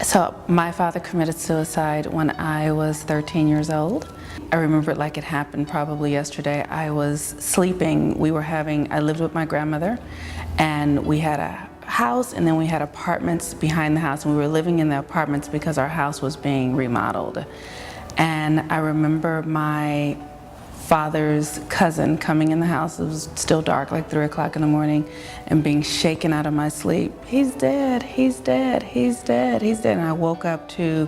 So my father committed suicide when I was 13 years old. I remember it like it happened probably yesterday. I was sleeping. I lived with my grandmother, and we had a house and then we had apartments behind the house, and we were living in the apartments because our house was being remodeled. And I remember my father's cousin coming in the house. It was still dark, like 3 o'clock in the morning, and being shaken out of my sleep. He's dead, he's dead, he's dead, he's dead. And I woke up to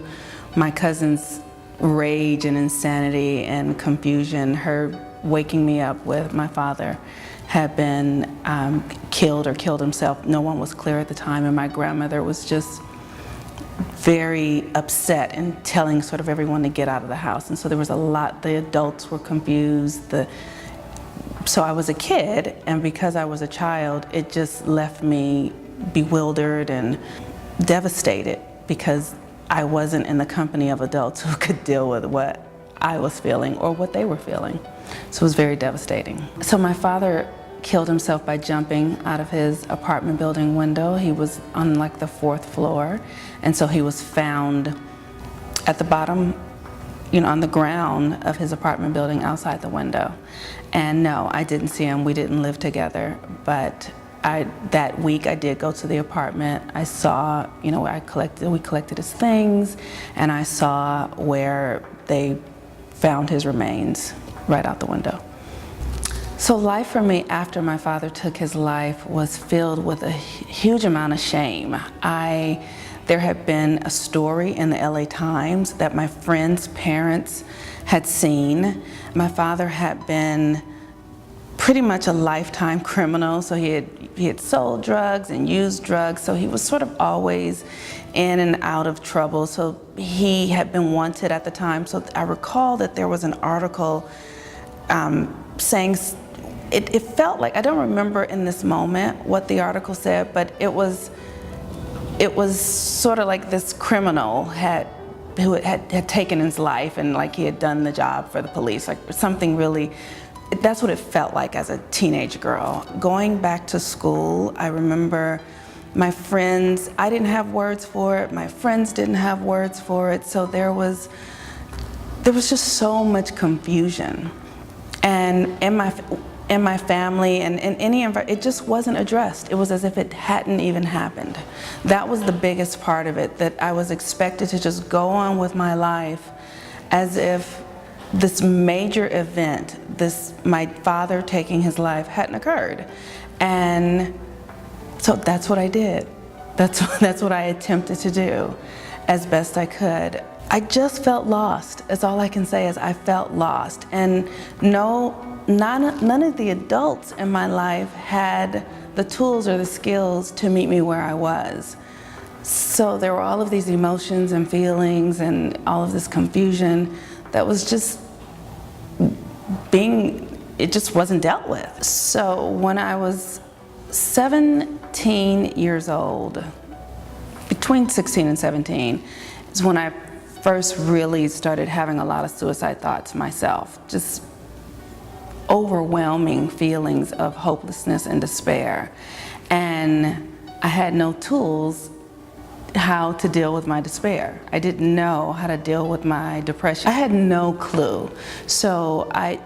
my cousin's rage and insanity and confusion, her waking me up with my father had been killed or killed himself. No one was clear at the time, and my grandmother was just very upset and telling sort of everyone to get out of the house. And so there was a lot, the adults were confused. So I was a kid, and because I was a child, it just left me bewildered and devastated because I wasn't in the company of adults who could deal with what I was feeling or what they were feeling. So it was very devastating. So my father killed himself by jumping out of his apartment building window. He was on like the 4th floor, and so he was found at the bottom, on the ground of his apartment building outside the window. And no, I didn't see him. We didn't live together, but that week I did go to the apartment. I saw, we collected his things, and I saw where they found his remains right out the window. So life for me after my father took his life was filled with a huge amount of shame. There had been a story in the LA Times that my friend's parents had seen. My father had been pretty much a lifetime criminal, so he had sold drugs and used drugs, so he was sort of always in and out of trouble. So he had been wanted at the time. So I recall that there was an article saying, it felt like, I don't remember in this moment what the article said, but it was sort of like this criminal who had taken his life, and like he had done the job for the police, like something really, that's what it felt like as a teenage girl. Going back to school, I remember my friends, I didn't have words for it, my friends didn't have words for it, so there was just so much confusion. And in my family and in any environment, it just wasn't addressed. It was as if it hadn't even happened. That was the biggest part of it, that I was expected to just go on with my life as if this major event, my father taking his life, hadn't occurred. And so that's what I did. That's what I attempted to do as best I could. I just felt lost. That's all I can say, is I felt lost. And none of the adults in my life had the tools or the skills to meet me where I was. So there were all of these emotions and feelings and all of this confusion that was just it just wasn't dealt with. So when I was 17 years old, between 16 and 17, is when I first really started having a lot of suicide thoughts myself. Just overwhelming feelings of hopelessness and despair. And I had no tools how to deal with my despair. I didn't know how to deal with my depression. I had no clue. So I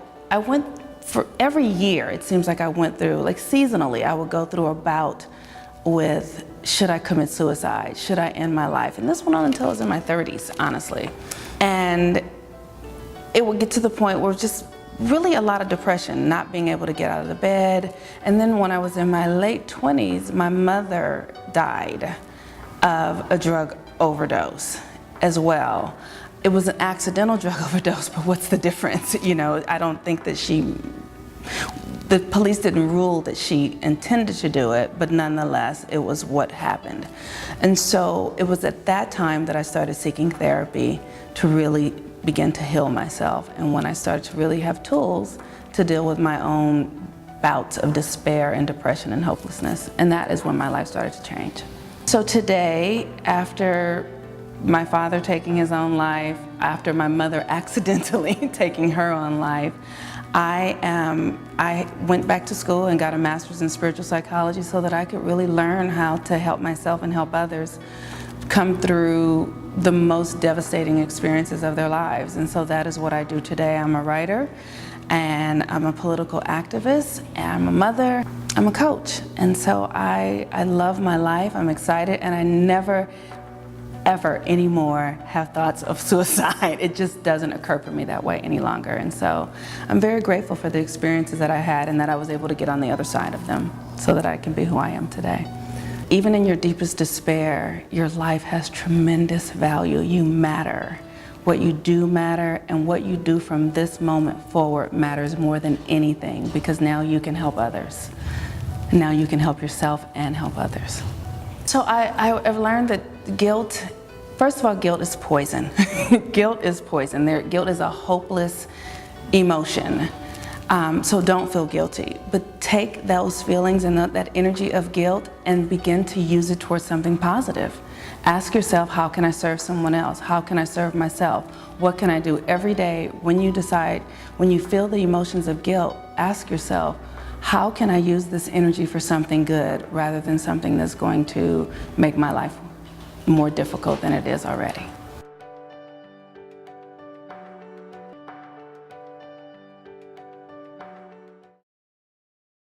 went, for every year, it seems like I went through, like seasonally, I would go through a bout with, should I commit suicide? Should I end my life? And this went on until I was in my 30s, honestly. And it would get to the point where just really a lot of depression, not being able to get out of the bed. And then when I was in my late 20s, my mother died of a drug overdose as well. It was an accidental drug overdose, but what's the difference? I don't think that the police didn't rule that she intended to do it, but nonetheless, it was what happened. And so it was at that time that I started seeking therapy to really begin to heal myself. And when I started to really have tools to deal with my own bouts of despair and depression and hopelessness. And that is when my life started to change. So today, after my father taking his own life, after my mother accidentally taking her own life, I went back to school and got a master's in spiritual psychology so that I could really learn how to help myself and help others come through the most devastating experiences of their lives. And so that is what I do today. I'm a writer, and I'm a political activist, and I'm a mother, I'm a coach. And so I love my life, I'm excited, and I never, ever anymore have thoughts of suicide. It just doesn't occur for me that way any longer. And so I'm very grateful for the experiences that I had and that I was able to get on the other side of them so that I can be who I am today. Even in your deepest despair, your life has tremendous value. You matter. What you do matter, and what you do from this moment forward matters more than anything, because now you can help others. Now you can help yourself and help others. So I've learned that guilt, first of all, guilt is poison. Guilt is poison. Guilt is a hopeless emotion. So don't feel guilty, but take those feelings and that energy of guilt and begin to use it towards something positive. Ask yourself, how can I serve someone else? How can I serve myself? What can I do every day? When you decide, when you feel the emotions of guilt, ask yourself, how can I use this energy for something good rather than something that's going to make my life more difficult than it is already?